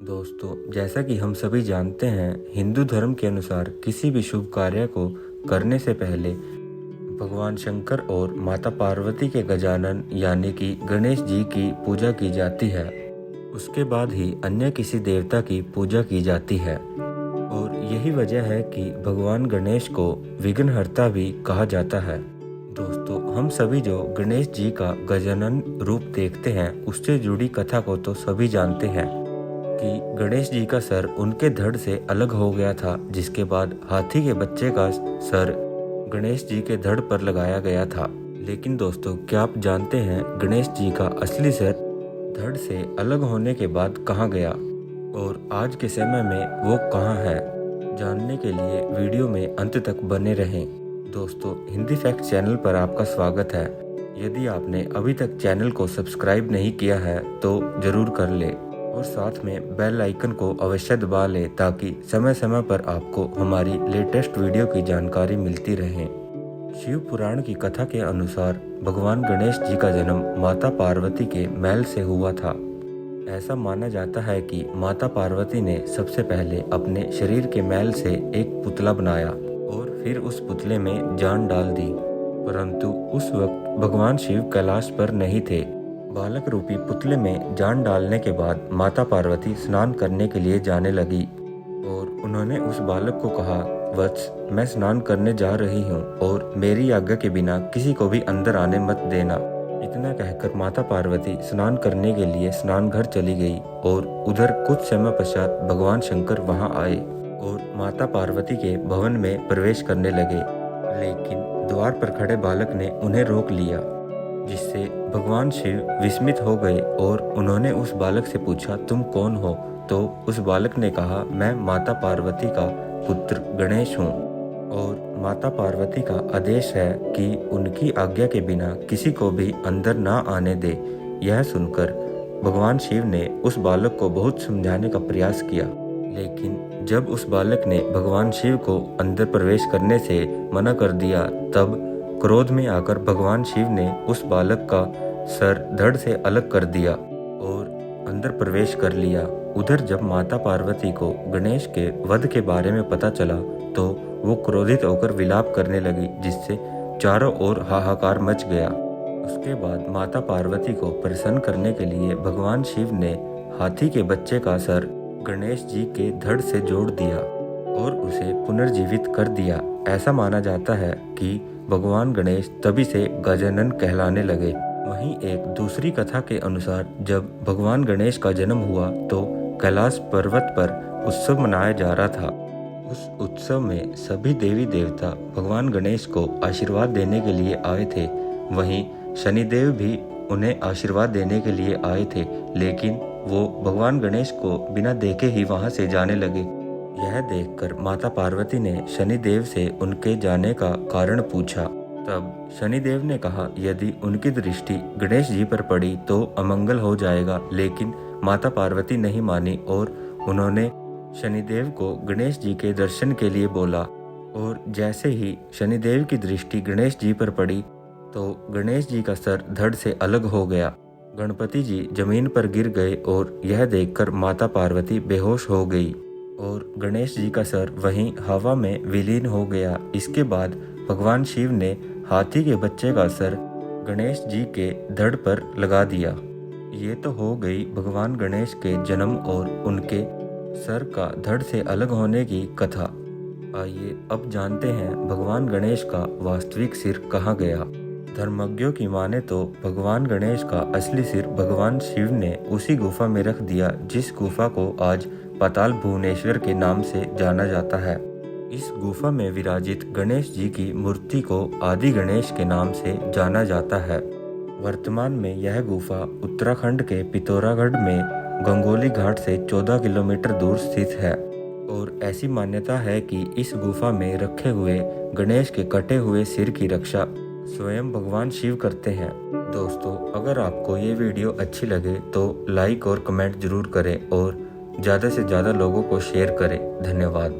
दोस्तों, जैसा कि हम सभी जानते हैं, हिंदू धर्म के अनुसार किसी भी शुभ कार्य को करने से पहले भगवान शंकर और माता पार्वती के गजानन यानी कि गणेश जी की पूजा की जाती है। उसके बाद ही अन्य किसी देवता की पूजा की जाती है और यही वजह है कि भगवान गणेश को विघ्नहर्ता भी कहा जाता है। दोस्तों, हम सभी जो गणेश जी का गजानन रूप देखते हैं, उससे जुड़ी कथा को तो सभी जानते हैं कि गणेश जी का सर उनके धड़ से अलग हो गया था, जिसके बाद हाथी के बच्चे का सर गणेश जी के धड़ पर लगाया गया था। लेकिन दोस्तों, क्या आप जानते हैं गणेश जी का असली सर धड़ से अलग होने के बाद कहाँ गया और आज के समय में वो कहाँ है? जानने के लिए वीडियो में अंत तक बने रहें। दोस्तों, हिंदी फैक्ट चैनल पर आपका स्वागत है। यदि आपने अभी तक चैनल को सब्सक्राइब नहीं किया है तो जरूर कर ले और साथ में बेल आइकन को अवश्य दबा ले ताकि समय समय पर आपको हमारी लेटेस्ट वीडियो की जानकारी मिलती रहे। शिव पुराण की कथा के अनुसार भगवान गणेश जी का जन्म माता पार्वती के महल से हुआ था। ऐसा माना जाता है कि माता पार्वती ने सबसे पहले अपने शरीर के मैल से एक पुतला बनाया और फिर उस पुतले में जान डाल दी। परंतु उस वक्त भगवान शिव कैलाश पर नहीं थे। बालक रूपी पुतले में जान डालने के बाद माता पार्वती स्नान करने के लिए जाने लगी और उन्होंने उस बालक को कहा, वत्स, मैं स्नान करने जा रही हूँ और मेरी आज्ञा के बिना किसी को भी अंदर आने मत देना। इतना कहकर माता पार्वती स्नान करने के लिए स्नान घर चली गई और उधर कुछ समय पश्चात भगवान शंकर वहां आए और माता पार्वती के भवन में प्रवेश करने लगे। लेकिन द्वार पर खड़े बालक ने उन्हें रोक लिया, जिससे भगवान शिव विस्मित हो गए और उन्होंने उस बालक से पूछा, तुम कौन हो? तो उस बालक ने कहा, मैं माता पार्वती का पुत्र गणेश हूँ और माता पार्वती का आदेश है कि उनकी आज्ञा के बिना किसी को भी अंदर ना आने दे। यह सुनकर भगवान शिव ने उस बालक को बहुत समझाने का प्रयास किया, लेकिन जब उस बालक ने भगवान शिव को अंदर प्रवेश करने से मना कर दिया, तब क्रोध में आकर भगवान शिव ने उस बालक का सर धड़ से अलग कर दिया और अंदर प्रवेश कर लिया। उधर जब माता पार्वती को गणेश के वध के बारे में पता चला तो वो क्रोधित होकर विलाप करने लगी, जिससे चारों ओर हाहाकार मच गया। उसके बाद माता पार्वती को प्रसन्न करने के लिए भगवान शिव ने हाथी के बच्चे का सर गणेश जी के धड़ से जोड़ दिया और उसे पुनर्जीवित कर दिया। ऐसा माना जाता है कि भगवान गणेश तभी से गजानन कहलाने लगे। वहीं एक दूसरी कथा के अनुसार जब भगवान गणेश का जन्म हुआ तो कैलाश पर्वत पर उत्सव मनाया जा रहा था। उस उत्सव में सभी देवी देवता भगवान गणेश को आशीर्वाद देने के लिए आए थे। वहीं शनिदेव भी उन्हें आशीर्वाद देने के लिए आए थे, लेकिन वो भगवान गणेश को बिना देखे ही वहां से जाने लगे। यह देखकर माता पार्वती ने शनिदेव से उनके जाने का कारण पूछा। तब शनिदेव ने कहा, यदि उनकी दृष्टि गणेश जी पर पड़ी तो अमंगल हो जाएगा। लेकिन माता पार्वती नहीं मानी और उन्होंने शनिदेव को गणेश जी के दर्शन के लिए बोला और जैसे ही शनिदेव की दृष्टि गणेश जी पर पड़ी तो गणेश जी का सर धड़ से अलग हो गया। गणपति जी जमीन पर गिर गए और यह देखकर माता पार्वती बेहोश हो गई और गणेश जी का सर वहीं हवा में विलीन हो गया। इसके बाद भगवान शिव ने हाथी के बच्चे का सर गणेश जी के धड़ पर लगा दिया। ये तो हो गई भगवान गणेश के जन्म और उनके सर का धड़ से अलग होने की कथा। आइए अब जानते हैं भगवान गणेश का वास्तविक सिर कहाँ गया। धर्मज्ञों की माने तो भगवान गणेश का असली सिर भगवान शिव ने उसी गुफा में रख दिया, जिस गुफा को आज पाताल भुवनेश्वर के नाम से जाना जाता है। इस गुफा में विराजित गणेश जी की मूर्ति को आदि गणेश के नाम से जाना जाता है। वर्तमान में यह गुफा उत्तराखंड के पिथौरागढ़ में गंगोली घाट से 14 किलोमीटर दूर स्थित है और ऐसी मान्यता है कि इस गुफा में रखे हुए गणेश के कटे हुए सिर की रक्षा स्वयं भगवान शिव करते हैं। दोस्तों, अगर आपको ये वीडियो अच्छी लगे तो लाइक और कमेंट जरूर करें और ज़्यादा से ज़्यादा लोगों को शेयर करें। धन्यवाद।